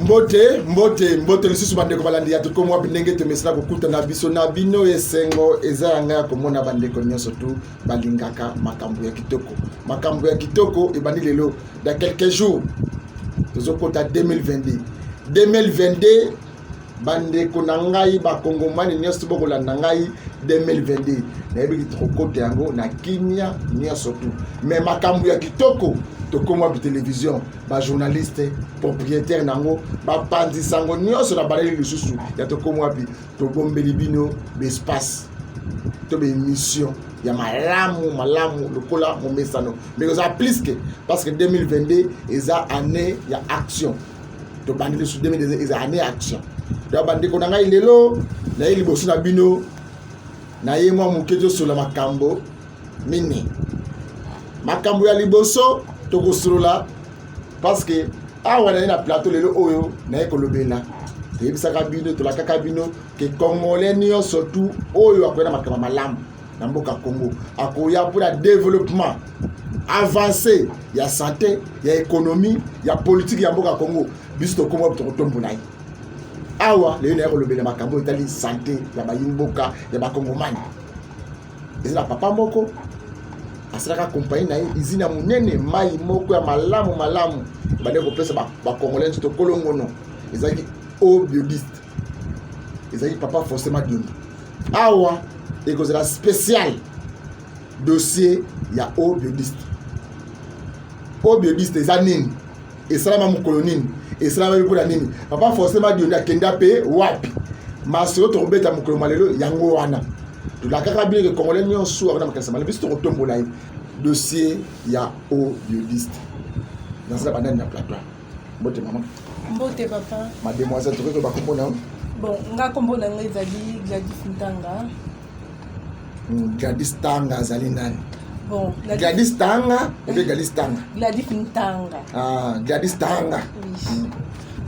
mbote lisusu bandeko balandi ya tokomo binenge temesala kokuta na biso na bino esengo eza yanga komona bandeko nyonso tu balingaka makambo ya kitoko ebandi lelo dans quelques jours tozokota 2022 bandeko na ngai bakongomani nyonso bokolanda ngai 2022 nayebiki tokokote yango na kimia nyonso tu mais makambo ya kitoko tokomwa télévision ba journaliste propriétaire nango ba pandisango nyonso na baleli lisusu ya tokomwa bi tobombeli bino l'espace to be émission ya malamu lokola momesano mais ça plus que parce que 2022 eza année ya action to bandeli sur 2022 eza année action da bandeko na ngai lelo na ili bosu na bino na ye mwa mukejo sola makambo mini makambo ya liboso tokosolola parce que awa na plateau lelo oyo na ekolobela teyebisaka bino tolakaka bino ke congolais nyonso tu oyo akoya na makambo malamu na mboka Congo akoya pour le développement avancé ya santé ya économie ya politique ya mboka Congo biso tokomo tokotombola awa lelo na ekolobela makambo etali santé ya bayimboka ya bakongomani ezala papa moko asalaka compagnie na izina munene mai moko ya malamu bande kopesa ba congolais to kolongono ezaki au biodiste ezaki papa forcément diondo awa ekozela spécial dossier ya au biodiste eza nini esalama mokolo nini esalama mpona nini papa forcément diondo akenda pe wapi masolo tokobeta mokolo malelo yango wana tolakaka bien ke congolais nyonso avana makasa mala biso tokotombola ye dossier ya au biodiste dans la banane na plateau mbote maman mbote papa mademoiselle tokoki bakombo na bon nga kombo na ngai ezali Gladys Tanga azali nani bon Gladys Tanga ou Gladys Tanga Gladys Tanga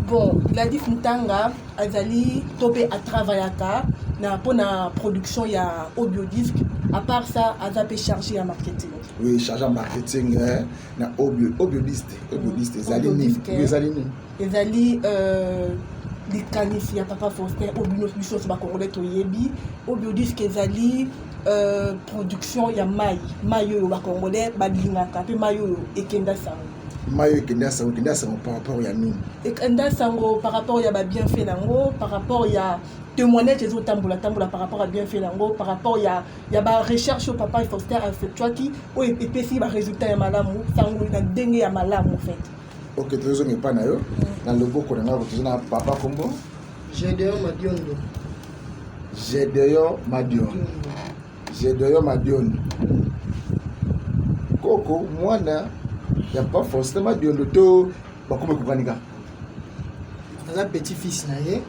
bon Gladys Tanga azali topé à travaillaka na pona production ya au biodisque à part ça azapé chargé en marketing oui chargé en marketing na au biodiste ezali les qualifiés papa Faustin au biodisque ba congolais to yebi au biodisque ezali production ya mayo ba congolais ba lingaka pe mayo ekenda sango par rapport ya nini ekenda sango par rapport ya ba bienfait nango par rapport ya témoignage les autres tambola par rapport à bienfait nango par rapport ya ba recherche au papa Faustin effectuaki o epesi ba résultat ya malamu sango na ndenge ya malamu en fait. Ok, tu es pas nayo na loboko na ngako tuzana papa kombo Gedeon Madiondo koko mwana ya pas forcément Madiondo to bakome kukanika aza petit fils na ye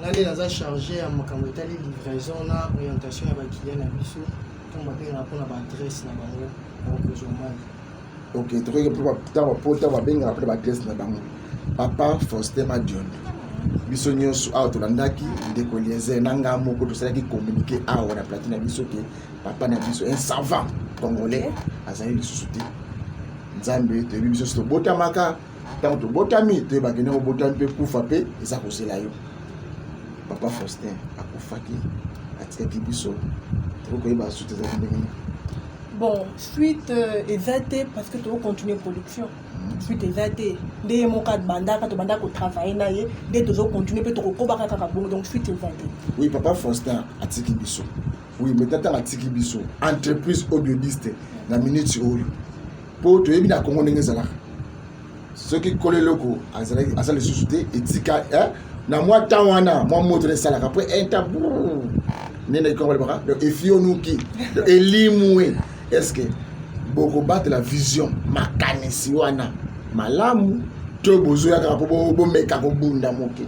nani aza chargé à makambo etali livraison na orientation ya bakiliya na biso to babenga mpona baadresse na bango bakozomani. Ok, tu regardes pour ta babenga après baadresse na bango papa Faustin Madiondo biso nyonso awa tolandaki ndeko lienze na nga moko tosalaki communiquer awa na plateau na biso ke papa na biso un savant congolais azali lisusu te nzambe toyebi biso so tobotamaka ntango tobotami toyebaki ndenge obotami mpe kufa mpe eza kosela yo papa Faustin akufaki atikaki biso tokoyeba suite ezali ndenge bon suite ezate parce que tu vas continuer production suite ezate nde moka bandaka to bandaka travailler na ye nde to continuer pe to kokobaka kaka bongo donc suite ezate oui papa Faustin atiki biso oui mais tata atiki biso entreprise au biodiste na minute oyo po to yebi na Congo ndenge ezalaka soki koleloko azali susu te etika na mwa temps wana mwa moto esalaka après un temps nene Congo lebaka efionuki elimwe est-ce que boko battre la vision makanisi wana malamu to bozoya ka po bo meka ko bunda moke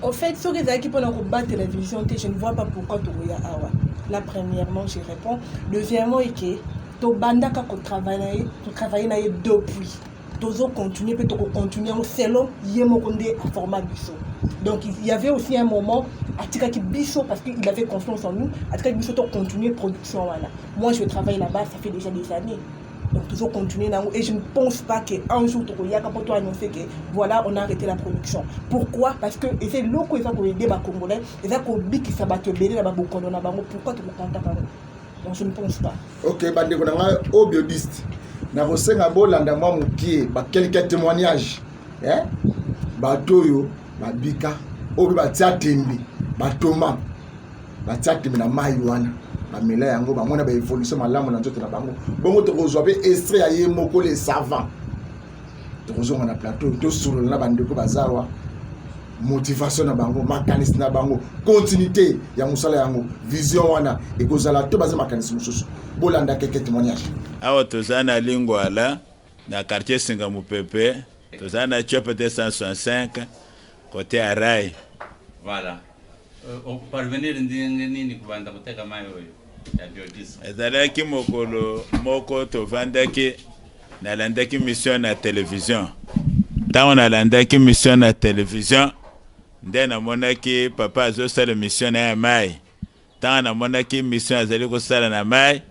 au fait ce que ezaki pour battre la vision je ne vois pas pourquoi to ya awa là premièrement je réponds deuxièmement et que to bandaka ko travailler na depuis tozo continuer peut continuer selon yemokonde à format biso. Donc il y avait aussi un moment Atika qui biso parce qu'il avait confiance en nous, Atika biso to continuer production voilà. Moi je travaille là-bas ça fait déjà des années. Donc tout continuer et je ne pense pas qu'un jour tu vas annoncer que voilà on a arrêté la production. Pourquoi? Parce que c'est loko ils vont aider les Congolais, ils vont biki ça va te bénir là-bas pourquoi tu ne pas? Donc je ne pense pas. Ok, bande ko nanga audioliste. Na kosenga bolanda mwa mukie ba quelques témoignages. Batoyo babika obi batia tembi batoma batia tembi na mai wana bamela yango bamona ba évolution malamu na nzoto na bango bongo tokozwa pe extrait ya ye moko les savants tokozonga na plateau to solo na bandeko bazawa motivation na bango makanisi na bango continuité ya musala yango vision wana ekozala to baza makanisi mususu bolanda quelques témoignages awa tozana lingwala na quartier Singamu Pepe tozana chope 265 côté Arai. Voilà. Parvenir nini kubanda kuteka mayo ya biodis. Ezalaki mokolo moko tovandaki nalandaki mission na télévision. Tant nalandaki mission na télévision nde namonaki papa azosala mission na mai. Tant namonaki mission azali kosala na mai.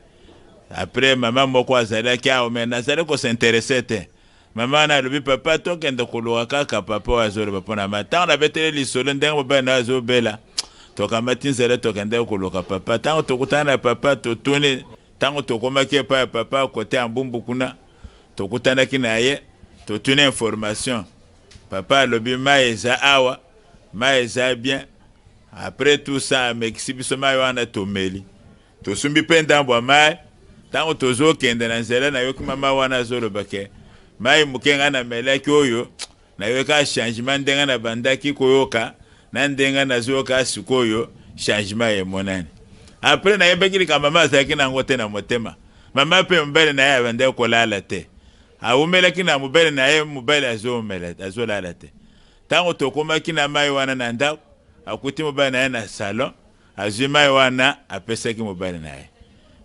Après maman moko azalaki aome nazali ko s'intéresser te. Maman na lobi papa tokende koloka kaka papa wazolo bapona mata on avait télé lisolo ndengo bana azobela tokamati nzela tokende koloka papa tango tokutana papa totone tango tokomaki pa papa côté ambumbu kuna tokutana kinaye totune information papa lobi maeza awa maeza bien après tout ça mexibiso mayo ana tomeli tosumbi penda mbwa mai tango tozokende na nzela na yoki mama wana zolo bake mai mukenga na melaki oyo na yoka changement ndenga na bandaki koyoka na ndenga na zoka sikoyo changement ye monani après na yebekili ka mama zaki na ngote na motema mama pe mbele na ya bande ko lala te awumelaki na mubele na ye mubele azolala te tango tokoma kina mai wana na ndako akuti mubele na ye na salon azima wana apesaki mubele na ye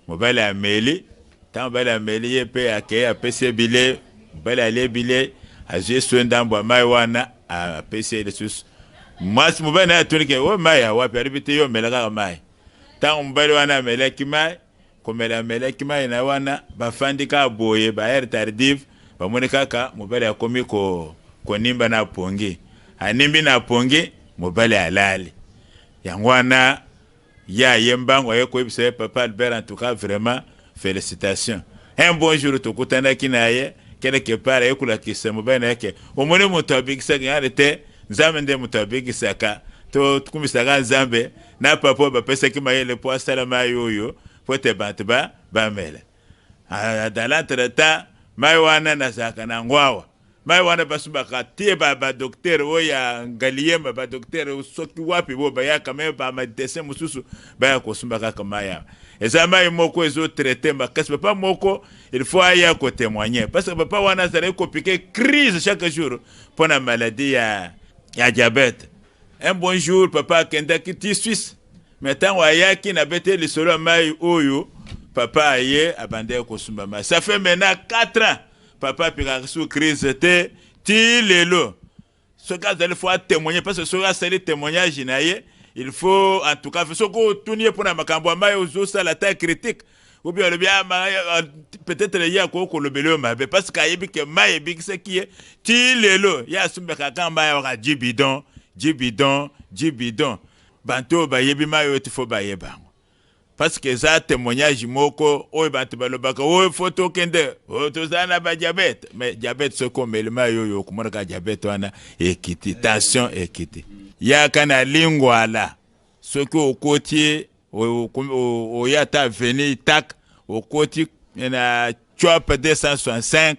mubele ameli tango mubele ameli ye pe ake apese bile bala lebile aje swendambo mai wana a pese lesus mas mubana atunike o mai wa peribite yo melaka mai ta mbali wana melaki mai komela melaki mai na wana bafandika boye ba air tardif bamone kaka mubali akomi ko nimba na pongi animbi na pongi mubali alali yangwana ya yembango yeko ibise papa Albert en tout cas vraiment félicitations un bon jour tokutana kinaye quelque part ekula kisa mubana yake omone mutabikisa ngarte nzambe mutabikisa ka to tukumisaka nzambe na papa bapesa kimayele po salama yoyo pote bantba bamela adalante ta mai wana na saka na ngwawa mai wana basumba ka tie ba docteur oya ngaliema ba docteur soki wapi bo ba ya kama ba madese mususu ba ya kosumba ka kama ya eza mai moko ezo traiter ma kasi papa moko il faut aya ko témoigner parce que papa wana zale ko piquer crise chaque jour pour la maladie ya diabète un bon jour papa kenda kiti Suisse maintenant wayaki na bete le solo mai oyo papa aye abande ko sumba ma ça fait maintenant 4 ans papa pika sous crise te ti lelo ce cas il faut témoigner parce que ce cas c'est le témoignage naie il faut en tout cas ce que tout pour na makambo mai ozo ça la taille critique ou bien le bien peut-être il y a ko le belo ma parce que que mai big ce qui est ti lelo ya sumba ka mai wa jibidon banto ba yebi mai il faut ba yeba parce que ça témoignage moko o bantu balobaka o photo kende o tozana ba diabète mais diabète ce comme le mayo yo kumona ka diabète wana ekiti tension ekiti ya kana lingwala ce que au côté o yata veni tak au côté na chop 265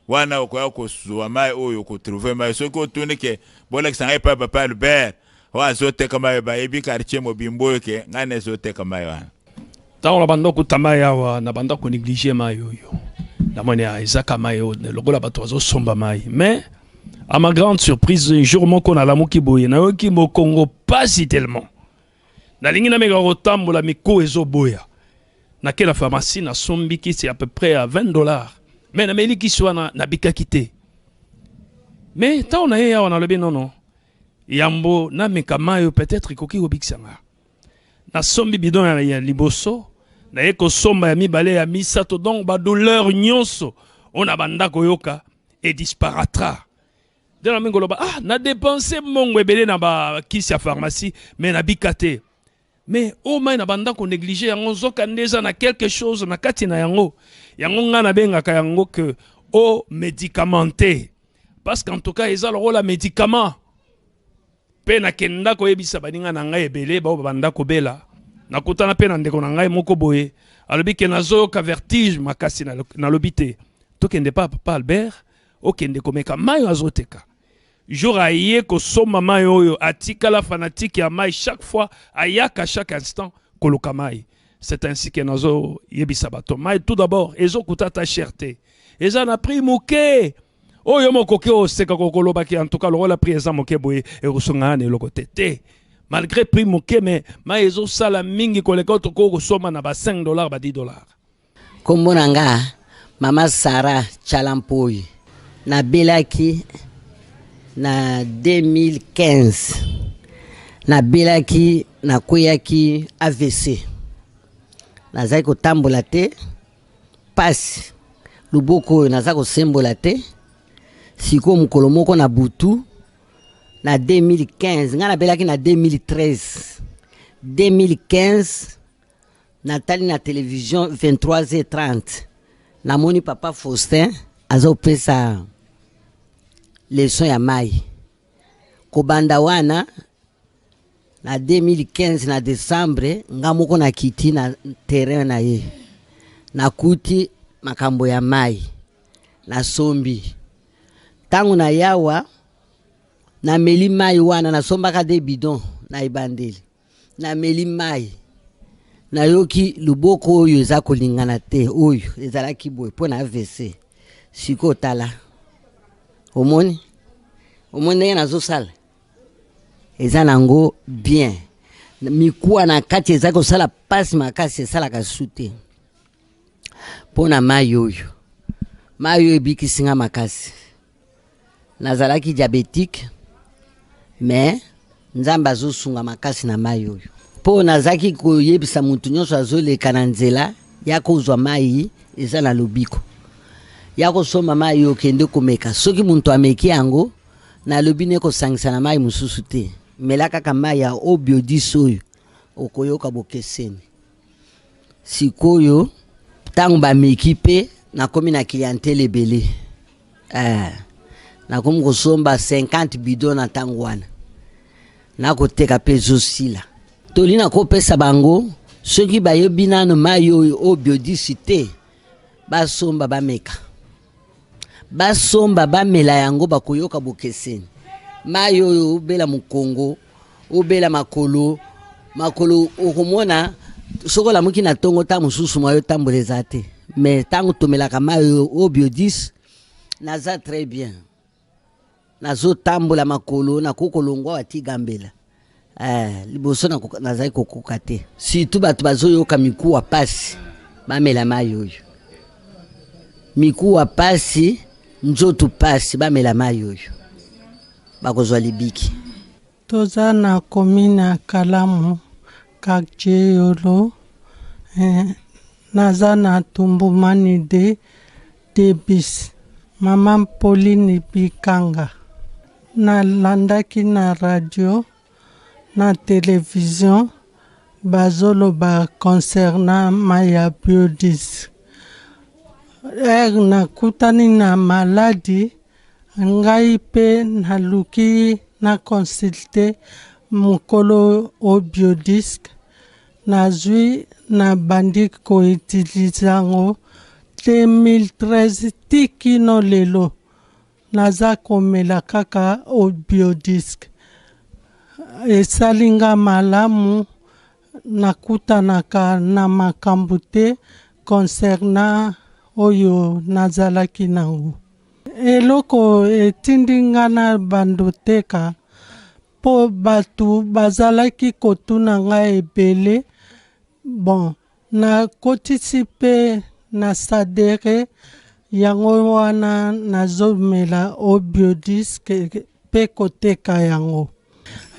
wana ko suwa mai o ko trouver mai ce que tuni ke bolak sangai papa Albert wa zote kama ba yebi quartier mobimbo ke ngane zote kama wana. Tant la bande ko tamaya wa na bande ko négliger mayo yo la mone ya ezaka mayo le logo la bato zo somba mai mais à ma grande surprise un jour moko na la moki boye na yoki mo Congo pas si tellement na lingi na mega rotambo la miko ezo boya na quelle pharmacie na sombi qui c'est à peu près à $20 mais na meli qui soit na bikakité mais tant on a ya on a le bien non yambo na mekamayo peut-être koki obixanga na sombi bidon ya liboso na eko somba ya mibale ya misato donc ba douleur nyonso on a banda koyoka et disparaîtra. De la même goloba, ah, na dépensé mon webele na ba kisi ya pharmacie, mais na bikate. Mais au moins na banda ko négliger yango zoka ndeza na quelque chose na kati na yango. Yango nga na benga ka yango que au médicamenté. Parce qu'en tout cas, ils ont le rôle à médicament. Pe na kenda ko yebisa baninga na ngai ebele ba banda ko bela. Na kutana pe na ndeko na ngai moko boye. Alobi ke nazo ka vertige makasi na lobité. To kende pa papa Albert, o kende komeka mayo azoteka. Jour aye ko soma mayo oyo atika la fanatique ya mai chaque fois ayaka chaque instant koloka mai. C'est ainsi que nazo yebisa bato mai tout d'abord ezo kutata cherté. Eza na prix moke. Oyo moko ke o seka kokoloba ki en tout cas le rôle a pris eza moke boye e rusonga ne lokotete. Malgré prix moke mais mai ezo sala mingi koleka to ko soma na ba $5 ba $10. Kombonanga Mama Sarah Chalampoi na belaki na 2015 na belaki na koyaki AVC nazaki kotambola te pasi luboko nazaki kosembola te siko mokolo moko na butu na 2015 nga na belaki na 2015 natali na télévision 23h30 namoni papa Faustin azopesa leçon ya mai kobanda wana na 2015 na décembre nga moko na kiti na terrain na ye na kuti makambo ya mai na sombi tangu na yawa na meli mai wana na sombaka de bidon na ibandeli na meli mai na yoki luboko oyo eza kolingana te oyo ezalaki boye po na AVC siko tala omoni ndenge nazosala eza nango bien mikuwa na kati eza kosala pasi makasi esalaka su te mpo na mai oyo ebikisinga makasi nazalaki diabétique mais nzambe azosunga makasi na mai oyo mpo nazalaki koyebisa mutu nyonso azoleka na nzela ya kozwa mai eza na lobiko ya kosomba mai okende komeka soki muntu ameki yango na lobi ne kosangisa na mai mususu te mela kaka mai ya Obiodis oyo okoyoka bokeseni sikoyo tango bameki pe nakomi na clientèle ebele nakomi kosomba 50 bidon na tango wana nakoteka pe ezosila toli nakopesa bango soki bayebi nano mai oyo Obiodis te basomba bameka basomba bamela yango bakoyoka bokeseni mai oyo obela mukongo obela makolo okomona sokola muki na tongo ta mususu mwayo tamboleza te mais tango tomelaka mai oyo Obiodis naza très bien nazo tambola makolo na kokolongwa watigambela liboso nazali kokoka te surtout bato bazoyoka mikuwa pasi bamela mai oyo mikuwa pasi nzoto pasi bamela mai oyo bakozwa libiki toza na komina ya Kalamu quartier Yolo naza na Tumbumani de Debis Mama Pauline Bikanga nalandaki na radio na télévision bazoloba concernant Maya Biodis nakutani na maladi ngai pe naluki na consulte mokolo Obiodis nazwi na bandi koutilize yango 2013 tikino lelo naza komela kaka Obiodis esalinga malamu nakutanaka na makambo te concernant oyo nazalaki nango eloko etindinga na bandoteka po batu bazalaki kotuna ngai ebele bon nakotisi pe na sadere yango wana nazomela Obiodis pe koteka yango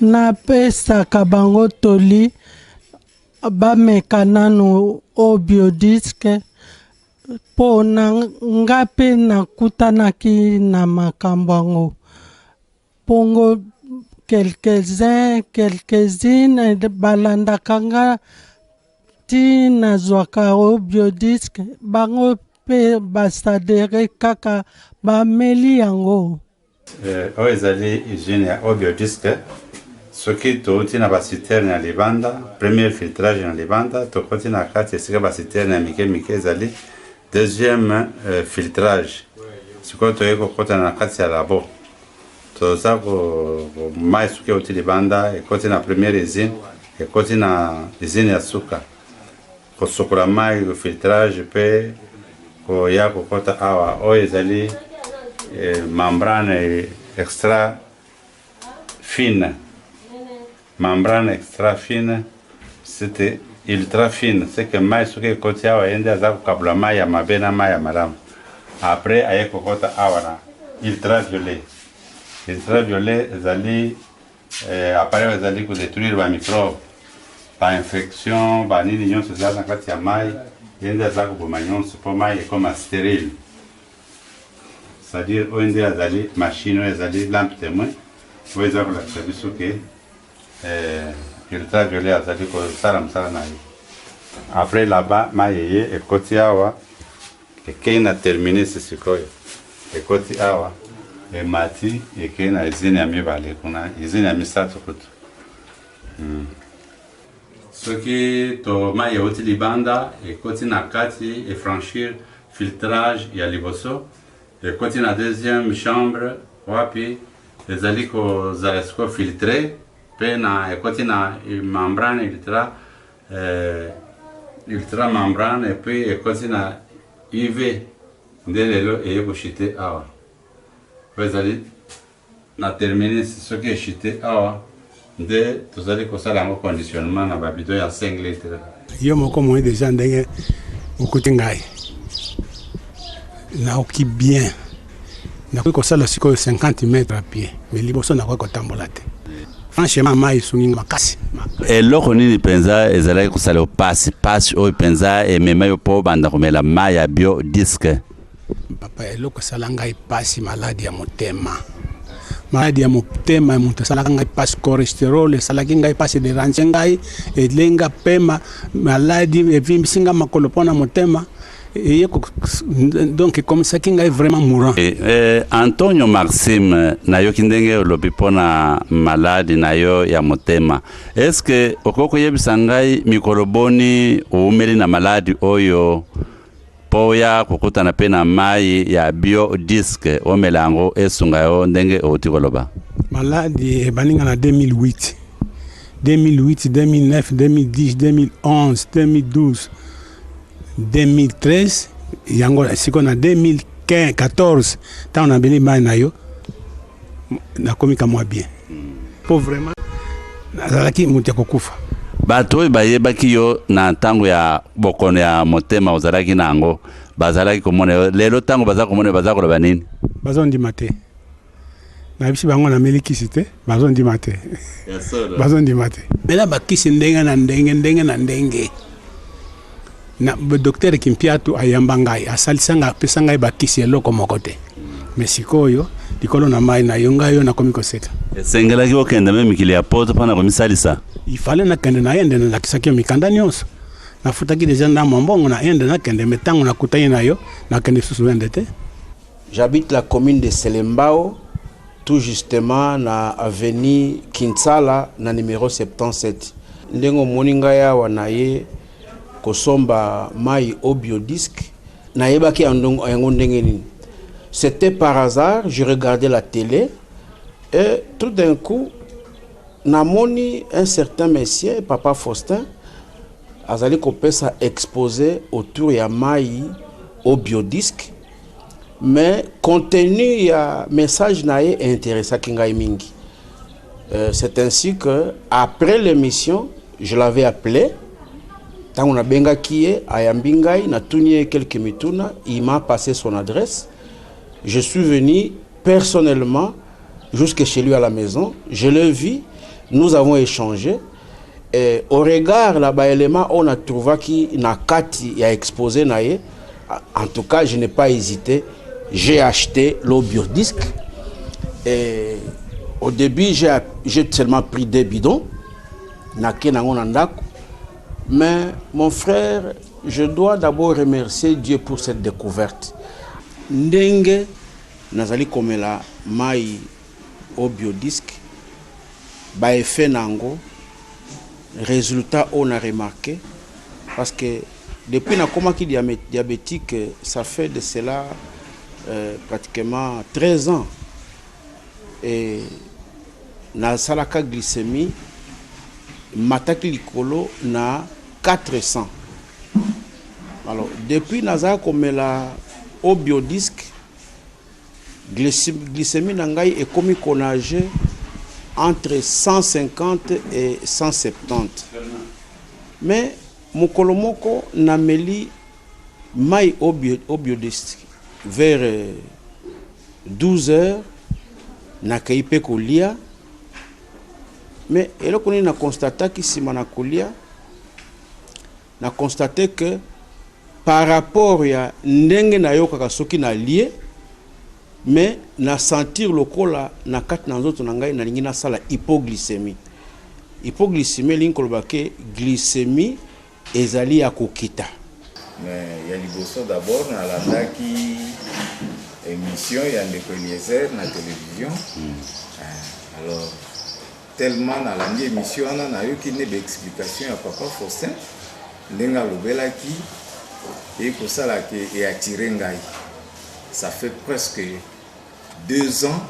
napesaka bango toli bameka nano Obiodis mpo na nga mpe nakutanaki na makambo yango mpongo quelques-unes balandaka nga ti nazwaka o biodisk bango mpe basadere kaka bameli yango oyo ezali usine ya obiodisk soki touti na basiterne ya libanda premier filtrage na libanda tokoti na kati esika basiterne ya mike mike ezali deuxième filtrage sikoyo toyei kokota na kati ya labo toza mai soki euti libanda ekoti na première usine ekoti na usine ya suka kosokola mai filtrage mpe koya kokota awa oyo ezali membrane extra fine. Membrane extra fine, c'était ultra fine. C'est que mai soki ekoti awa yende aza kokabula mai ya mabe na mai ya malamu. Après aye kokota awa na ultraviolet. Ultraviolet ezali appareil ezali kodétruire ba microbe, ba infection, ba nini nyonso eza na kati ya mai yende aza koboma nyonso mpo mai ekoma stérile. C'est-à-dire oyo nde azali machine oyo ezali lampe témoin oyo eza kolakisa biso ke ultraviolet azali kosala mosala na ye. Après là-bas mai eye ekoti awa ekei na terminus sikoyo ekoti awa emati ekei na usine ya mibale kuna usine ya misato kutu. Soki to mai euti libanda ekoti na kati efranchir filtrage ya liboso ekoti na deuxième chambre wapi ezali kozala siko filtre mpe na ekoti na membrane ultra membrane epuis ekoti na UV nde lelo eye koshite awa po ezali na terminus soki eshite awa nde tozali kosala yango conditionnement na babidon ya 5 litre. Yo moko moi déjà ndenge okuti ngai naoki bien nakoki kosala sikoyo 50 mètres à pied mais liboso nakoki kotambola te franchement mai esungi makasi. Eloko nini mpenza ezalaki kosala pasi oyo mpenza emema yo mpo banda komela mai ya biodisk? Papa eloko esala ngai pasi maladi ya motema. Maladi ya motema moto esalaka ngai pasi cholesterol esalaki ngai pasi derange ngai elenga pema maladi evimbisi nga makolo mpona motema. Donc comme ça kinga est vraiment mourant. Antonio Maxime nayo kindenge olobi pona maladi nayo ya motema. Est-ce que okoko yebisa ngai mikoroboni umeli na maladi oyo poya kokutana pe na mai ya biodisk omelango esunga yo ndenge otikoloba? Maladi baninga na 2008 2009 2010 2011 2012 2013 yango siko na 2014 tant na beli mai na yo na komika mwa bien po vraiment nazalaki mutu ya kokufa. Bato oyo bayebaki yo na ntango ya bokono ya motema ozalaki nango bazalaki komona yo lelo ntango baza komona baza koloba nini? Bazondima te na bisi bango na melikisi te bazondima te bazondima te mela bakisi ndenge na ndenge na docteur Kimpiatu ayamba ngai asalisanga apesa ngai bakisi eloko moko te mais sikoyo likolo na mai na yonga yo na komiko seka esengelaki okende me mikili ya poto mpona komisalisa ifale nakende na yende na lakisaki mikanda nyonso nafutaki deja na mbongo na yende nakende metango nakutani na yo nakende susu yende te. J'habite la commune de Selembao, tout justement na avenue Kinsala na numéro 77. Ndengo moninga ya wanaye kosomba mai au biodisk na yebaki yango ndenge nini. C'était par hasard, je regardais la télé et tout d'un coup namoni un certain monsieur Papa Faustin azali kopesa exposé autour ya mai au biodisk mais contenu ya message nae intéressant kingai mingi. C'est ainsi que après l'émission je l'avais appelé. Tant on a benga kié ayambingai na tunie quelques mituna, il m'a passé son adresse. Je suis venu personnellement jusque chez lui à la maison, je l'ai vu, nous avons échangé et au regard là-bas élément on a trouvé qui na kati ya exposé naé En tout cas, je n'ai pas hésité. J'ai acheté l'aubiodisque. Et au début, j'ai seulement pris 2 bidons. Mais mon frère, je dois d'abord remercier Dieu pour cette découverte. Ndenge nazali komela mai aubiodisque, ba effet nango, résultat on a remarqué, parce que depuis na komaki diabétique, ça fait de cela pratiquement 13 ans. Et na salaka glycémie, mataki likolo na 400. Alors, depuis naza komela aubiodisque, glycémie nangai est comme conagé entre 150 et 170. Mais mokolomoko nameli mai aubiodisque vers 12 heures na kaipe kolia. Mais eloko ni na constaté ki sima na kolia, na constaté que par rapport ya ndenge na yo kaka soki na lié, mais na sentir lokola na kati na nzoto na ngai na lingi na sala hypoglycémie. Hypoglycémie lingi koloba ke glycémie ezali ya kokita. Mais ya liboso d'abord na landaki émission ya ndeko Eliezer na télévision. Alors tellement na landi émission na yoki ne explication ya papa Faustin ndenga lobelaki et ko sala ke et attirer ngai. Ça fait presque 2 ans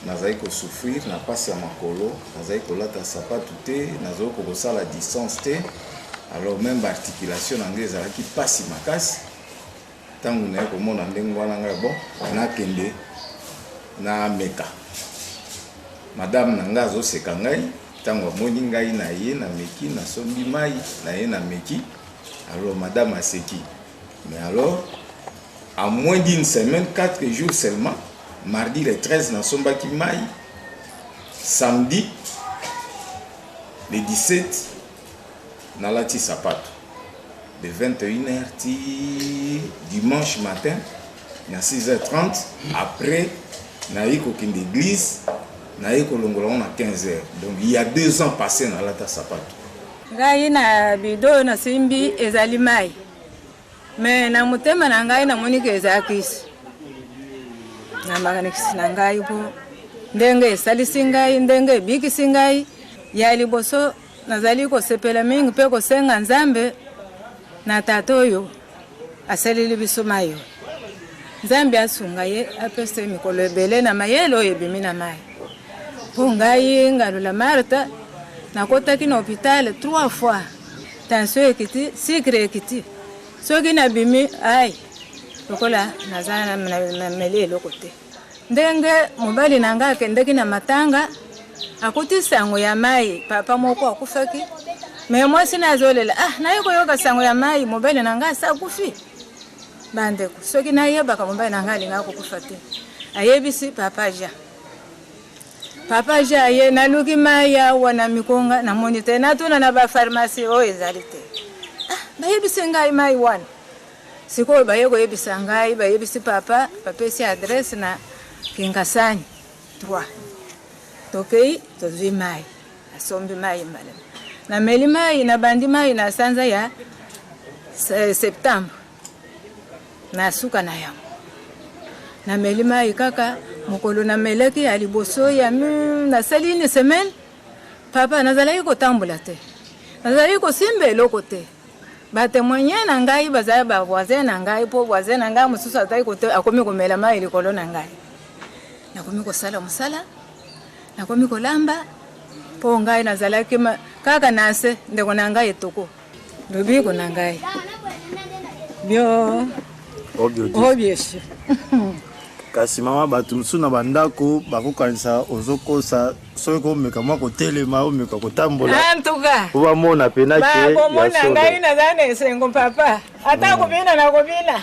nazali ko souffrir na pasi ya makolo, nazali ko lata sapatu te, nazali ko sala distance te. Alors même articulation na ngai ezalaki pasi makasi. Tangu na ko mona ndengo wana ngai bon na kende na meka. Madame nanga zo seka ngai tango moni ngai na ye na meki na sombi mai na ye na meki. Alors madame a seki. Mais alors à moins d'une semaine, 4 jours seulement, mardi le 13 na sombaki mai, samedi le 17 na lati sapato de 21h ti dimanche matin na 6h30 après na yiko kinde église na yiko longola na 15h. Donc il y a 2 ans passés na lata sapato. Ngai na bido na simbi ezali mai. Mais na mutema na ngai na monike ezakisi. Na maganiki na ngai po ndenge salisi ngai ndenge bikisi ngai ya liboso nazali ko sepela mingi pe ko senga nzambe na tatoyo asalili biso mayo. Nzambe asunga ye apese mikolo ebele na mayelo ebimi na mai. Po ngai ngalula Martha nakotaki na hôpital 3 fois. Tension ekiti, sucre ekiti. Soki na bimi ai lokola nazana na mele lokote. Ndenge mobali nanga kendeki na matanga akuti sango ya mai papa moko akufaki. Mais moi sina zolela na yiko yoka sango ya mai mobali nanga sa kufi. Bande soki na yeba ka mobali nanga linga kufati. Ayebisi papa ja. Papa ja ye na luki mai ya wana mikonga na monite na tuna na ba pharmacie o ezalite. Bayebisi ngai mai wana. Siko bayego yebisa ngai bayebisi papa si adresse na Kingasani 3. Tokei tozwi mai. Asombi mai mbale. Na meli mai na bandi mai na sanza ya septembre. Na suka na yango. Na meli mai kaka mokolo na meleki aliboso ya na saline semaine. Papa nazalaki kotambola te. Nazalaki kosimba eloko te. Ba témoigner na ngai bazaya ba voisin na ngai po voisin na ngai mususu ataki kote akomi komela mai likolo na ngai. Nakomi kosala musala. Nakomi kolamba po ngai nazalaki kaka nase ndeko na ngai etoko. Lobi ko na ngai. Bio obieshi. Kasi mama batu musu na bandako bakokanisa ozokosa soki omeka mwa kotelema omeka kotambola antuka oba mona pena ke ba mona ngai nazana esengo papa ata kobina na kobina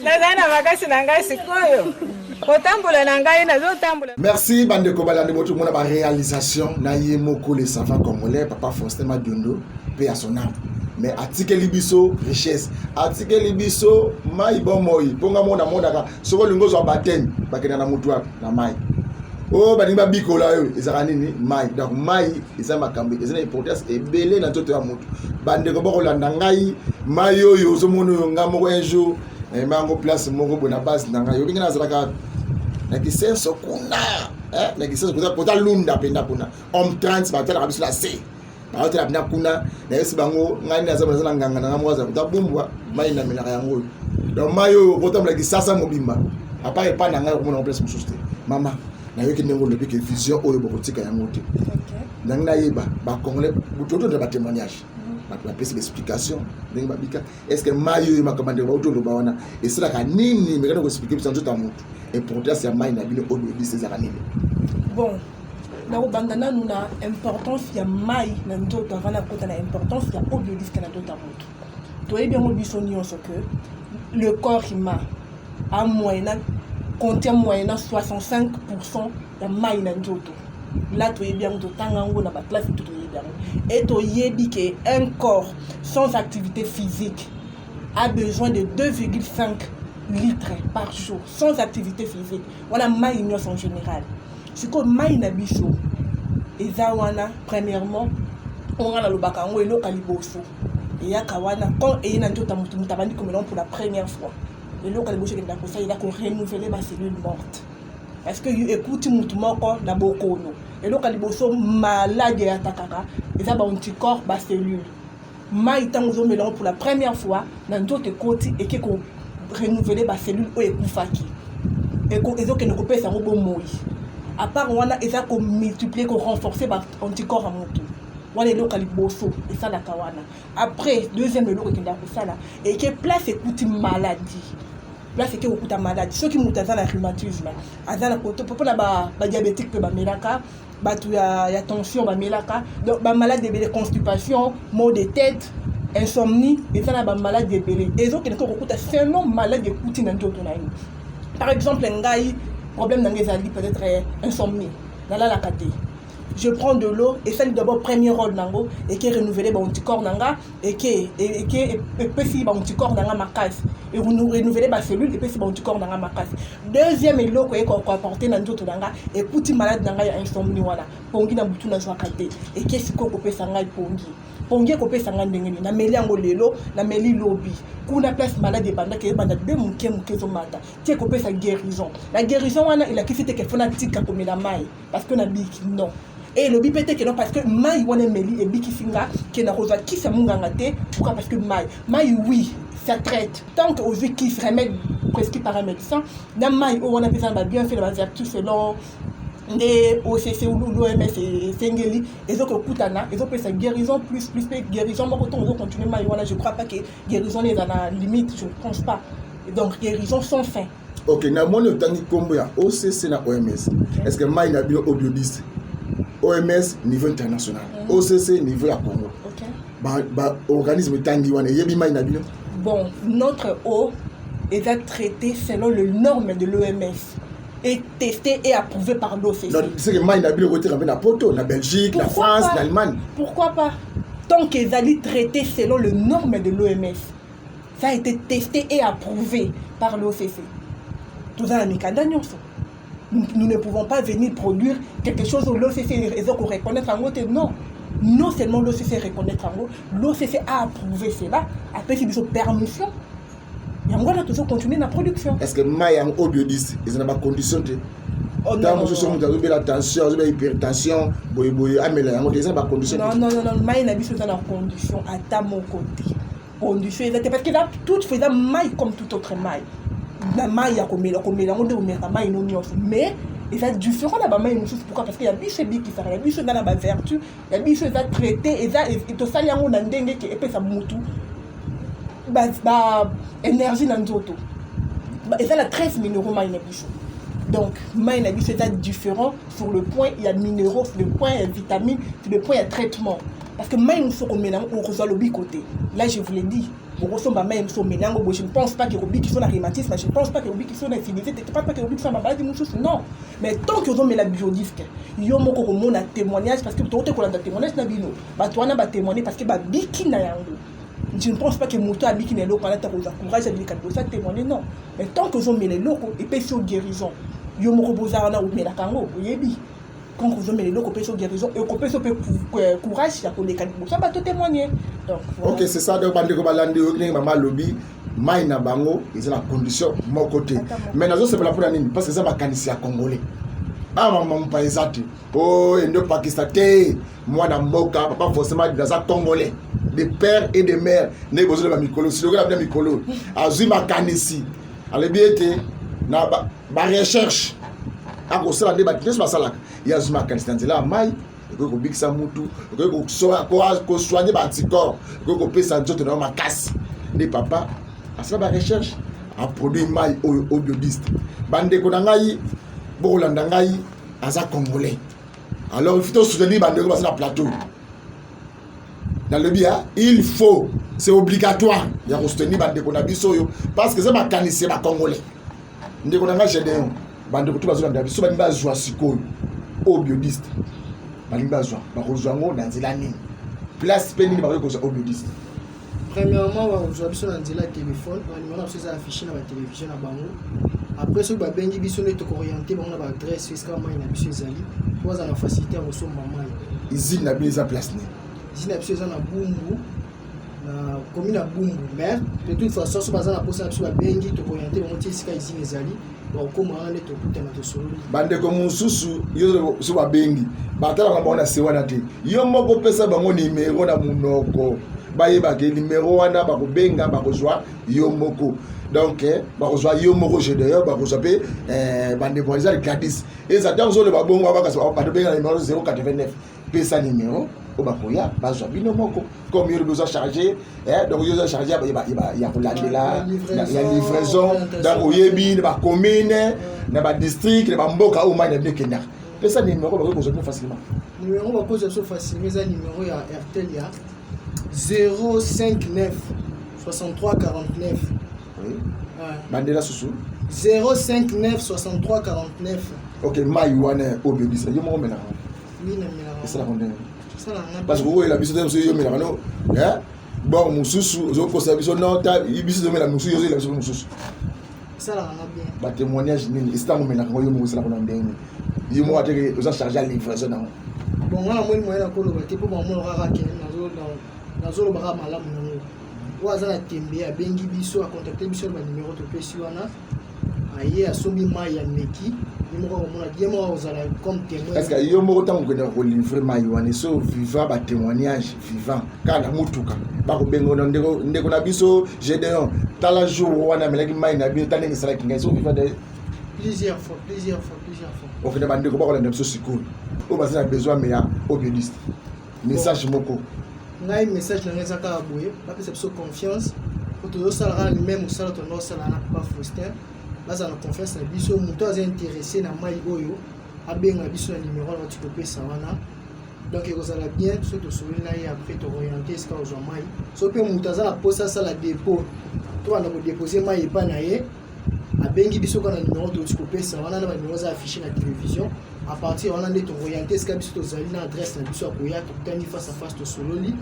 nazana makasi na ngai sikoyo kotambola na ngai nazotambola. Merci bandeko balandi motu mona ba réalisation na ye moko les savants congolais papa Faustin Madundo paix à son âme. mais atikeli biso richesse atikeli biso mai bon moi ponga mona monaka soko lingo zo baptême bakena na mutu na mai o baninga bikola yo ezaka nini mai donc mai eza makambo eza importance ebele na nzoto ya mutu bandeko bakolanda ngai mai oyo ozomona yo nga moko un jour mango place moko bona base na ngai yobinga nazalaka na kisenso kuna na kisenso kota lunda penda kuna om trans batala kabiso la c baotela penda kuna na yesi bango ngai nazamana na nganga na mwaza kutabumbwa mai na melaka yango donc mai oyo kota mla kisasa mobimba apa epa na ngai komona place mususte mama na yoki ndenge lobi ke vision oyo bokotika yango te ndenge na yeba ba congolais butoto de ba témoignage ba pese l'explication ndenge babika est-ce que mai oyo makamande ba utondo ba wana esala ka nini mekana ko expliquer bisanzo ta mutu importance ya mai na bino oyo bise za nini bon na ubandana nuna importance ya mai na ndoto avana kota na importance ya obélisque na ndoto mutu to bien mo biso nyonso que le corps humain a moyenne contient moyenne 65% de mai na ndoto. Là, tu es bien de tangango na ba place tout est bien. Et tu yebi que un corps sans activité physique a besoin de 2,5 litres par jour sans activité physique. Voilà mai en général. C'est comme mai na biso. Et ça wana premièrement on a le bakango et le kaliboso. Et ya kawana quand et na ndoto mutu mutabandi comme pour la première fois. Et là, il a renouvelé ma cellule morte. Parce que écoute, il a beaucoup. Et là, il a malade et attaqué. Il a un anticorps, ma cellule. Ma il a pour la première fois dans d'autres côtés et qui a renouvelé ma cellule et Koufaki. Et ils ont que nous coupé ça au bon mot. À part on a ils ont multiplié, renforcé ma anticorps à mon tour. Voilà le caliboso et ça la kawana. Après deuxième lot qui est ça là et qui place écoute maladie. Là c'est que beaucoup de maladies ceux qui montent dans la rhumatisme azana poto popo na ba diabétique pe ba melaka ba tu ya tension ba melaka donc ba maladie de constipation maux de tête insomnie et ça na ba maladie belé et autres qui ko kuta seulement maladie kuti na ndoto na yo par exemple ngai problème na ngezali peut-être insomnie dans la kate je prends de l'eau et ça d'abord premier rôle nango et qui renouveler ba anticorps nanga et qui si ba anticorps nanga makas et renouveler ba cellule et puis si ba anticorps nanga makas deuxième elo ko apporter na ndoto nanga et kuti malade nanga ya insomnie wala pongi na butu na zwakate et qui si ko pesa ngai pongi ko pesa ngai ndengeni na meli yango lelo na meli lobi kuna place malade banda ke banda be muke zo mata tie ko pesa guérison la guérison wana il a kifite ke fanatique comme la mai parce que na biki non. Et le bipété que non parce que mai wana meli et biki finga qui na rosa qui sa munganga te pourquoi parce que mai oui ça traite tant que aux qui se remettent presque par un médecin na mai on a besoin bien fait la vertu selon les OCC ou l'OMS et Sengeli et donc kutana et donc ça guérison plus guérison moi autant on continuer mai wana je crois pas que guérison est dans la limite je ne pense pas et donc guérison sans fin. OK na moni otangi kombo ya OCC na OMS est-ce que mai na bio obiolis OMS niveau international, OCC niveau à Congo. Ok. Organisme tangi wana yebi mai na bino. Bon, notre eau est traitée selon les normes de l'OMS et testée et approuvée par l'OCC. C'est que mai na bino côté ramène à Porto, la Belgique, la France, l'Allemagne. Pourquoi pas? Tant qu'ils allaient traiter selon les normes de l'OMS, ça a été testé et approuvé par l'OCC. Tout ça, nous ne pouvons pas venir produire quelque chose où l'OCC reconnaître en haut. Non. Non seulement l'OCC reconnaître en haut, l'OCC a approuvé cela, après c'est une permission. Et on va toujours continuer la production. Est-ce que Maya en haut biodis, ils n'ont pas condition de... Non, la tension, l'hypertension, non, Maya n'a pas dans condition à mon côté. Condition, parce que là, tout faisait maille comme tout autre maille. La maille a comme mais et ça différent là-bas pourquoi parce qu'il y a des choses qui font il y a des choses dans la vertu il y a des choses à traiter et ça et tout ça il y a un dengue qui est ça mutu énergie dans l'auto et ça la 13 minéraux maille n'a donc maille n'a c'est différent sur le point il y a minéraux sur le point il y a vitamines sur le point il y a traitement parce que maille nous faut qu'on mélange on reçoit le côté là je vous l'ai dit. Je ne pense pas que les qui sont dans rhumatisme, je ne pense pas que les qui sont dans infinité, je ne pense pas que les qui sont dans maladie, non. Mais tant qu'ils ont mis la biodisque, il y a un témoignage parce que tu as un témoignage, tu as témoigné parce que tu as je ne pense pas que moto abiki na eloko alata koza courage abiki bosa témoigner non mais tant que ozomela eloko epesi yo guérison yo moko bozala na omelaka yango oyebi quand ozomela eloko epesi yo guérison ekopesi mpe courage ya koleka liboso bato témoigner donc ok c'est ça donc bandeko balandi oyo ndenge mama alobi mai na bango eza na condition moko te mais nazosepela mpona nini parce que eza makanisi ya congolais mama mpa eza te o ende pakistan te mwana mboka papa forcément daza congolais de père et de mère ndenge bozoloba mikolo silokola bina mikolo azwi makanisi alobi ete na barecherche akosala nde bato nyonso basalaka ye azwi makanisi na nzela ya mai ekoki kobikisa mutu ekoki kosoigne baanticorps ekoki kopesa nzoto na yo makasi nde papa asala barecherche aproduit mai oyo obiodiste bandeko na ngai bokolanda ngai aza congolais alors il faut soutenir bandeko basa na plateau dans le bien il faut c'est obligatoire ya soutenir bandeko na biso oyo parce que c'est makanisi ba congolais ndeko na ngai Gédéon bandeko tu bazolanda biso balingi bazwa sikoyo obiodiste balingi bazwa bakozwa ngo na nzela nini place pe nini bakoki kozwa obiodiste. Premièrement, on a besoin d'un téléphone, on a besoin d'afficher dans la télévision à Bango. Après, si on a besoin de orienter, on a l'adresse, c'est comment il a besoin d'aller. On a la facilité à recevoir maman. Ici, on a besoin de place. Ici, on a besoin de Bumbu, la commune à Bumbu. Mais de toute façon, si on a besoin de orienter, on a besoin ici les alliés. Donc, comment on est au bout de notre solo. Bande comme un sous-sous, il y a bengi. Batala na bona sewana te. Yo moko pesa bango numéro na munoko. Bayeba ke numéro wana bakobenga bakozwa yo moko donc bakozwa yo moko Gédéon bakozwa pe bande boisa le Gladys et ça dans le babongo bakasa babenga numéro 089 pesa numéro o bakoya bazwa bino moko comme yo besoin charger donc yo besoin charger ya kolandela ya livraison donc oyebi ba commune na ba district na ba mboka o manya de Kenya pesa numéro bakozwa facilement numéro bakozwa facilement za numéro ya RTL ya 059 63 49. Oui. Bandela Soussou. 059 63 49. Ok, Maïwane Obiodiste. Yo mo mena. Oui, na mena. C'est la condamne. Parce que vous la biso de yo mena no. Bon Moussou, zo ko sabiso non ta biso de mena Moussou yo la biso Moussou. Ça la bien. Ba témoignage ni instant mena ko yo mo c'est la condamne. Yo mo ateke aux charger livraison na. Bon moi na ko lo ba te pour moi rara ke na zolo baka malamu nango waza na tembe ya bengi biso a contacter biso ba numéro to pesi wana aye asombi mai ya meki ni moko mona diemo ozala comme témoin. Est-ce que yo moko tango ko ko livrer mai wana so vivant ba témoignage vivant kana mutuka ba ko bengo ndeko na biso Gédéon tala jour wana melaki mai na bi tane ngisala kinga so vivant de plusieurs fois. On fait demander ko ba ko la ndemso sikuru o ba sa besoin mais ya obiodiste message moko ngai message na ngeza ka boye ba pesa biso confiance ko to sala ni même sala to no sala na papa Faustin baza na confiance na biso muto aza intéressé na mai oyo abenga biso na numéro na tu peux pesa wana donc il sala bien so to soli na ye après to orienter ska aux mai so pe muto aza na posa sala dépôt to wana ko déposer mai pa na ye abengi biso kana numéro to tu peux pesa wana na numéro za affiché na télévision. À partir on a des orientés ce que biso tozali na adresse na biso akoya tokutani face à face to sololi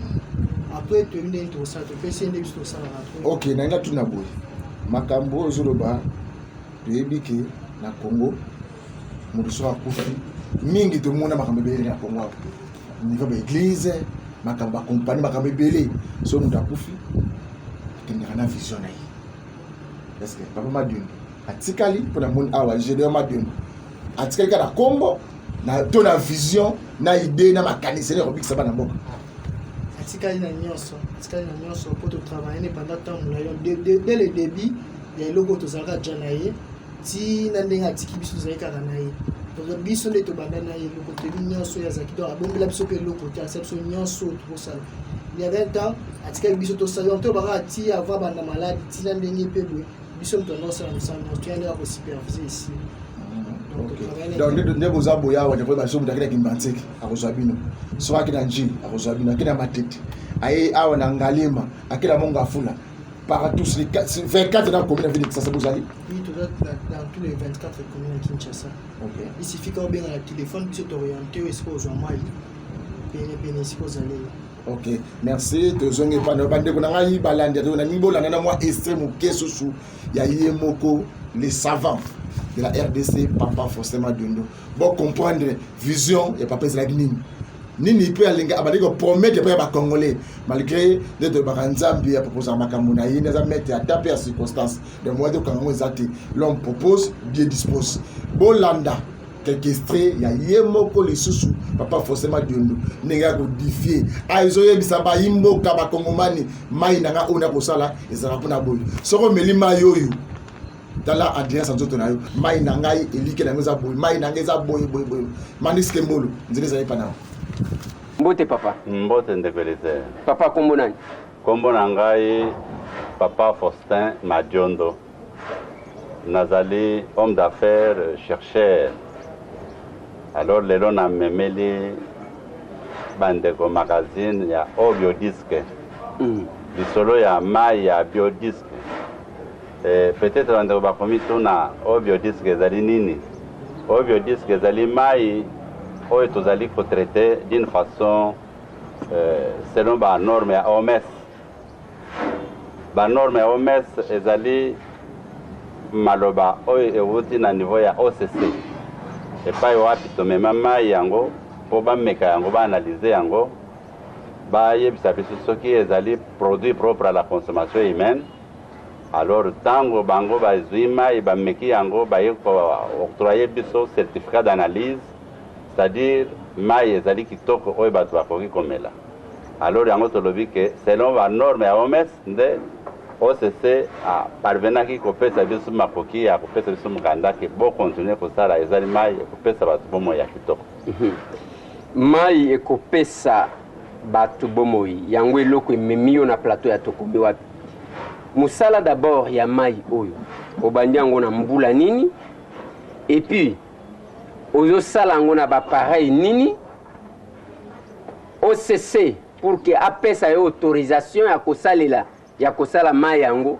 après to ine to sa to pese nde biso sala na OK na nga tuna boy makambo zoloba yebiki na Congo muduso akufi mingi to mona makambo bele na Congo niveau ba église makambo compagnie makambo bele so mudu akufi tengana na vision na yi est-ce que papa maduni atikali pona mon awa Gédéon maduni atikali kana kombo na to na vision na idée na makanisi na robikisa bana mboka atikali na nyonso pour te travailler pendant temps na yo dès le début ya logo to zaka jana ye ti na ndenga tiki biso zaka na ye donc biso nde to banda na ye logo te nyonso ya zaki do abombela biso pe logo te aception nyonso to sala il y a 20 ans atikali biso to sala to baka ti avoir banda malade ti na ndenge pe boy biso to no sala musala to yanda ko superviser ici. Donc ne vous aboya wa depo ba so mudakira kimbantiki akozwa bino so akina nji akozwa bino akina matete aye awa na ngalima akina monga fula par tous les 24 dans la commune de Kinshasa vous allez oui tout dans tous les 24 communes de Kinshasa. OK il suffit qu'on bien le téléphone puis s'orienter est-ce qu'on joue mai bien ici vous allez Ok, merci. Tozonge pano bande kunanga yi balandi to na nimbola na moi extrême kesusu ya yemoko les savants de la RDC papa forcément Dondo. Bon comprendre vision et papa Zlagini. Nini peut aller abali ko promettre pour ba congolais malgré de baranzambi à proposer makamuna yi na mettre à taper à circonstance de moi de Congo zati l'homme propose Dieu dispose. Bolanda quelques extraits ya yemoko les susu papa forcément Dondo nenga ko défier aizoye bisaba yimboka ba kongomani mai nanga ona ko sala ezala pona boy soko melima yoyo tala Adrien Sanzoto na yo mai nangai elike na ngeza boy mai nangeza boy manis kembolo nzile za ipana Mbote papa. Mbote ndekeleze. Papa kombo nani? Kombo nangai papa Faustin Madjondo. Nazali homme d'affaires chercheur. Alors lelo na memeli bandeko magazine ya audiodisque. Lisolo ya mai ya biodisque. Peut-être bandeko bakomi tuna audiodisque ezali nini? Audiodisque ezali mai oyo tozali traité d'une façon selon ba norme ya OMS. Ba norme ya OMS ezali maloba oyo ewuti na niveau ya OCC. Epai wapi tomema mai yango po bameka yango baanalyse yango bayebisa biso soki ezali produit propre à la consommation humaine. Alors tango bango bazwi mai bameki yango baye octroyer biso certificat d'analyse. C'est-à-dire mai ezali kitoko oyo bato bakoki komela. Alors yango tolobi ke selon ba norme ya OMS nde OCC a parvenaki kopesa biso makoki ya kopesa biso mukanda ke bo continuer kosala ezali mai ekopesa bato bomoi ya kitoko. Mai ekopesa bato bomoi yango eloko ememi yo na plateau ya tokombe wapi. Musala d'abord ya mai oyo obandi yango na mbula nini et puis ozo salango na ba pareil nini OCC pour que apesa yo autorisation ya kosala mai yango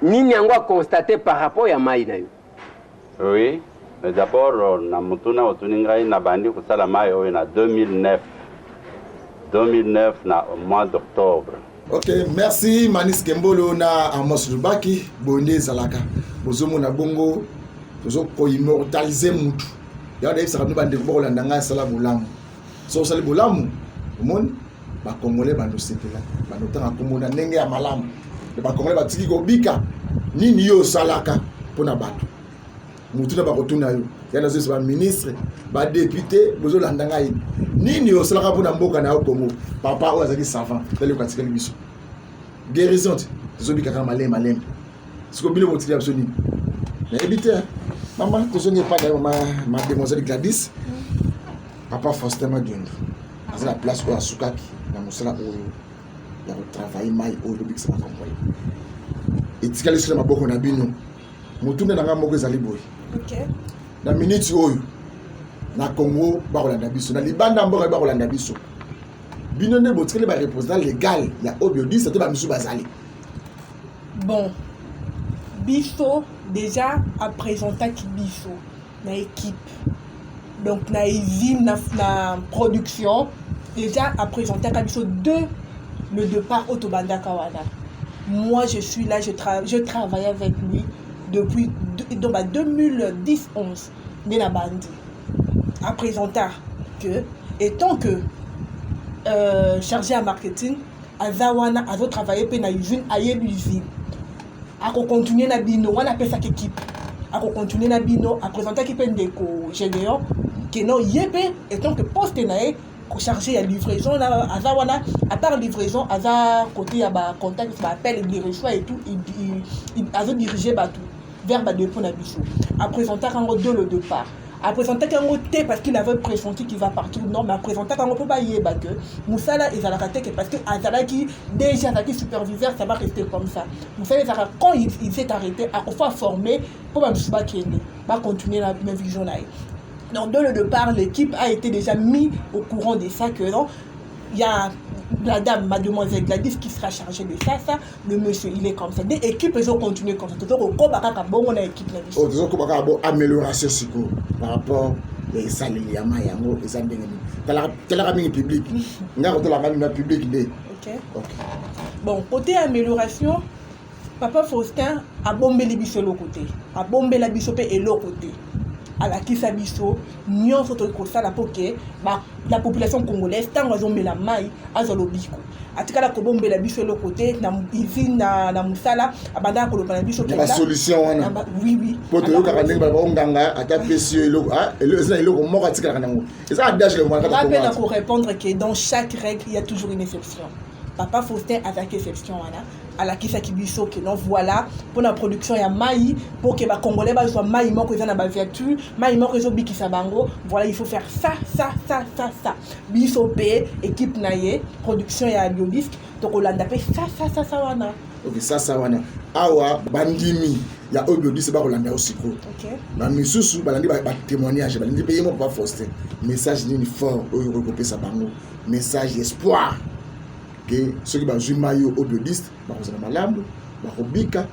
nini yango a constaté par rapport ya mai na yo. Oui, mais d'abord na mutuna otuningai na bandi kosala mai oyo na 2009 na au mois d'octobre. Ok, merci Manis Kembolo na Amos Lubaki bonde zalaka bozomo na bongo ko immortaliser mutu ya da isa kabni bande ko landa nga sala bolamu so sala bolamu mon ba congolais bando sepela bando tanga komona ndenge ya malamu ba congolais batiki ko bika nini yo salaka pona bato mutu na ba kotuna yo ya na zo ba ministre ba député bozo landa nga nini yo salaka pona mboka na Kongo papa o azaki savant tele ko tikeli biso guérison zo bika ka malem siko bile motili absolu na ebité. Maman, tu n'es pas d'ailleurs ma demoiselle Gladys. Papa Faustin Madjondo. C'est la place où à Soukaki, dans mon salon où il y a travaillé mai au Rubik ça va comprendre. Et tu calmes sur ma boque on a bino. Mon tour n'est pas mauvais à l'ébouille. Ok. La minute où na Congo, Barolanda Bisso, na Liban, Barolanda Bisso. Bino ne botte que les représentants légal, il y a Obiodi, c'était pas Bissou Bazali. Bon. Bisso déjà a présenté qui Bisso na équipe donc na usine na production déjà a présenté Bisso de le départ Otobanda Kawana. Moi je suis là, je travaille avec lui depuis 2010-11 de la bande a présenté que étant que chargé à marketing à Zawana a travaillé pour une usine à l'usine. A continuer na bino on appelle ça équipe a continuer na bino a présenter équipe ndeko général que non yebe étant que poste nae ko charger la livraison là azawana à part livraison aza côté ya ba contact ba appel les reçoit et tout il a dirigé ba tout vers ba dépôt na biso a présenter quand de le départ a présenter quand parce qu'il avait pressenti qu'il va partir non mais a présenter quand on peut pas yeba que Moussala et Zalakate parce que Azalaki déjà Zalaki superviseur ça va rester comme ça Moussala Zalaka quand il s'est arrêté à fois formé pour même pas Kende va continuer la même vision là donc de le départ l'équipe a été déjà mis au courant de ça que non il y a la dame, mademoiselle Gladys, qui sera chargée de ça, le monsieur, il est comme ça. Des équipes, ils ont continué comme ça. Donc, on a équipe là. Oh, disons qu'on va amélioration par rapport mais ça les yama yango et ça ndenge tala mingi public ngako tala mingi public de OK bon côté amélioration papa Faustin a bombé les biso l'autre côté a bombé la biso et l'autre côté à la kisa biso nyonso to ko sala poke la population congolaise tango zo mela mai azolo biko atikala ko bombe la biso l'autre côté na usine na musala abanda ko lopana biso la solution wana oui poto yo ka ndenge ba nganga ata pesi elo elo ko moka tikala kanango ça adage le moi ka ko répondre que dans chaque règle il y a toujours une exception. Papa Faustin a attaqué exception wana à la kisa kibiso que non voilà pour la production ya mai pour que ba congolais ba soit mai moko eza na ba vertu mai moko ezo bikisa bango voilà il faut faire ça biso pe équipe naie production ya biodisque to kolanda pe ça wana OK ça wana awa bandimi ya biodisque ba kolanda aussi ko OK na misusu balandi ba témoignage balandi pe yemo Papa Faustin message ni fort oyo ko pesa bango message espoir que ceux qui bazui mayo au biodiste bakozana malamu bakobika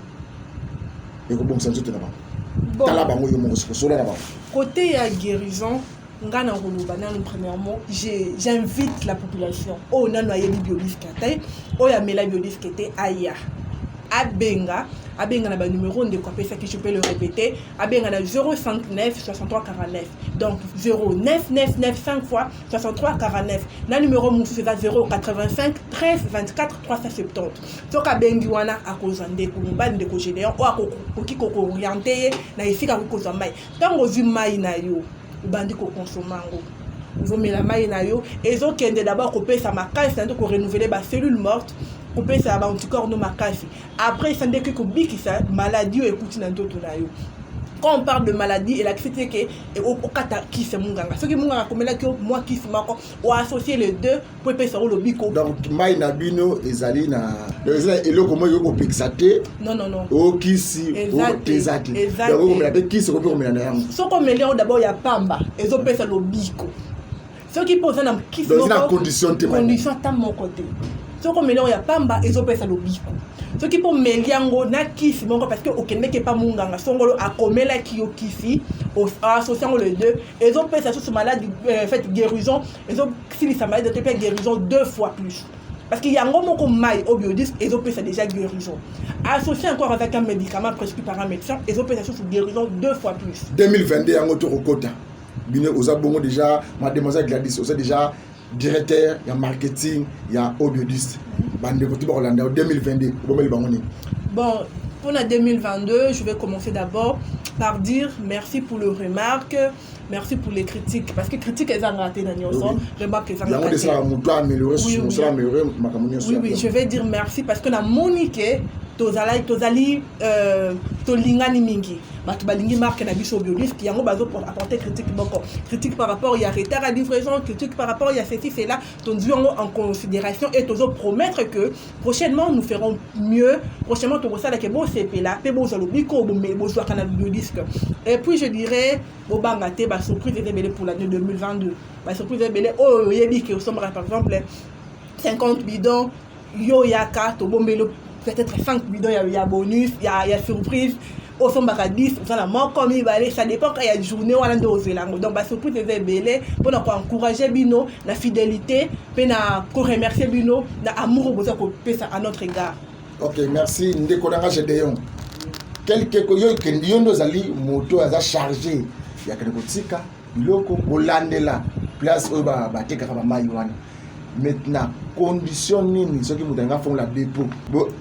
et ko bonsa nzoto na bango tala bango yo moko siko sola na bango côté ya guérison ngana ngoluba nanu premièrement j'invite la population o nanu ayebi biodiste tay o ya mela biodiste té aya abenga na ba numéro de quoi ça que je peux le répéter abenga na 059 63 49 donc 0999 5 fois 63 49 na numéro mon c'est 085 13 24 370 donc abengi wana akozande ko mbande ko général o akoki ko orienter na ifika ko zomai tango zumai na yo ubandi ko consommango vomela mai na yo ezokende d'abord ko pesa makasi nto ko renouveler ba cellules mortes ko pesa ba anticorps no makasi après ça ndeke ko bikisa maladie écoute na ntoto na yo. Quand on parle de maladie et la critique au kata qui c'est munganga ce qui munganga comme là que moi qui c'est mako ou associer les deux pour pesa le biko donc mai na bino ezali na eloko mo yo ko pixate non o kisi o tezate donc on me appelle kisi ko ko me na yango so comme les d'abord ya pamba ezo pesa le biko ce qui pose na kisi donc c'est la condition ta mon côté so comme les ya pamba ezo pesa le biko ce qui pour meliango na kisi moko parce que okende ke pa munganga songolo akomela kiyo kisi associant les deux et ont fait ça maladie fait guérison et ont si ça maladie de guérison 2 fois plus parce qu'il y a un moment comme mai au biodisque et ont fait ça déjà guérison associé encore avec un médicament prescrit par un médecin et ont fait ça sur guérison 2 fois plus 2022 en auto kota bine oza bongo déjà mademoiselle Gladys oza déjà directeur il y a marketing il y a audiodiste bande ko tiba Hollande 2022 bomeli bangoni bon pour la 2022 je vais commencer d'abord par dire merci pour le remarque merci pour les critiques parce que critiques elles ont raté dans nos remarques elles ont raté oui je vais dire merci parce que na monique tozali tolingani mingi batu balingi marque na biso biodisque yango bazo apporter critique par rapport il y a retard à livraison critique par rapport il y a ceci c'est là tondu en considération et tozo promettre que prochainement nous ferons mieux prochainement to ça que bon c'est là pe bo zalo biko bo me bo zo kana biodisque et puis je dirais bo bangate ba surprise est pour l'année 2022 ba surprise est belé oh yebi que sommes par exemple 50 bidons yo yaka to bombelo peut-être 5 bidons il y a bonus il y a surprise au son baka 10 ça la mort comme il va aller ça dépend quand il y a une journée on a dosé là donc ba surprise est belé pour encourager bino la fidélité pe na ko remercier bino na amour besoin ko pesa à notre égard. OK merci ndeko danga Gedeon quelque yo kendi yondo zali moto aza chargé ya kene kotika biloko olandela place oyo ba tekaka ba mai wana maintenant condition nini ce qui moutanga font la dépôt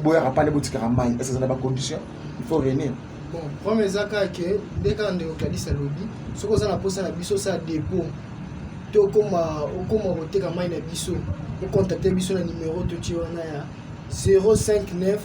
boya rapane botika mai est-ce que ça n'a pas condition il faut réunir bon premier zaka que dès quand on Gladys lobby ce que ça na posa na biso ça dépôt to koma botika mai na biso on contacter biso na numéro to ti wana ya 059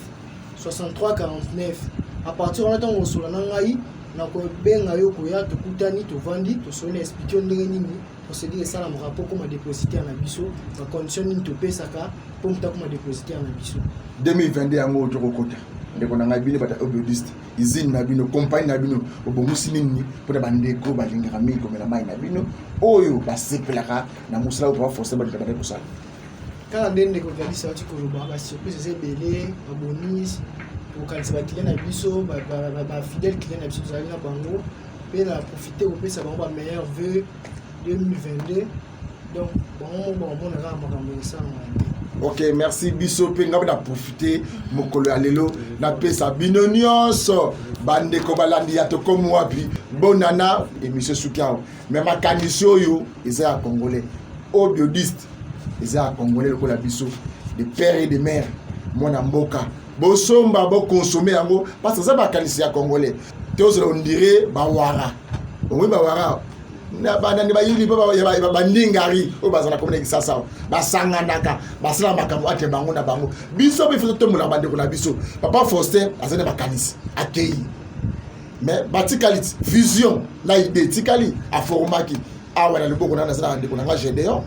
63 49 à partir de temps on sola na ngai na ko benga yo ko ya to kutani to vandi to sona expliquer ndenge nini procédure ça la rapport comme dépositer na biso na condition ni to pesaka pour mta comme dépositer na biso 2022 yango to kokota ndeko na ngai bino bata audiodiste izine na bino compagnie na bino obomusi nini pour bandeko balingaka mi comme la mai na bino oyo basepelaka na musala pour forcer ba ko sala quand ndende ko Gladys ati ko roba ba surprise c'est belé abonis pour quand ça va client na biso ba fidèle client na biso zali na bango mpe na profite kopesa bango bameilleur vœu 2022 donc bango bamona kaka makambo esalama. Ok, merci biso mpe nga na profite mokolo ya lelo napesa bino nyonso bandeko balandi ya tokomi wapi bonana émission suki awa me makanisi oyo eza ya congolais obiodiste eza ya congolais lokola biso de père et de mère mwana mboka bosomba bokonsome yango parce que eza makanisi ya congolais tozela ondire bawara omoi bawara na banani bayili bandingari oyo bazala komona kisasa basanganaka basala makambo ate bango na bango biso biso totombola bandeko na biso papa Faustin azali na makanisi akei mais batikali vision na idée tikali aformaki awa na liboko na nazala na ndeko na nga Gédéon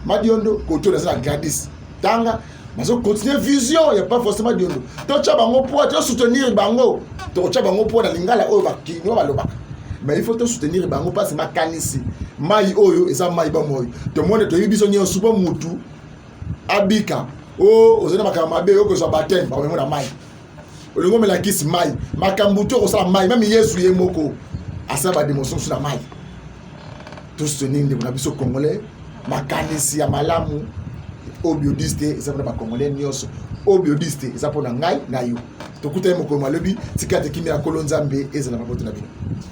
Madiondo koto nazala Gladys tanga bazo continuer vision ya pas forcément Madiondo tocha bango po to soutenir bango tocha bango po na lingala oyo bakinyo balobaka. Mais il faut te soutenir bango parce que makanisi mai oyo eza mai ba moyo to monde to yibiso nyo subo mutu abika o ozena makama be oko so batem ba mona mai olingo mela kisi mai makambuto ko sala mai même Yesu ye moko asaba démonstration sur la mai to soutenir de biso congolais makanisi ya malamu obiodiste eza ba congolais nyonso obiodiste eza pona ngai na yo to kuta moko malobi tikate kimia kolonzambe eza na maboto na bino.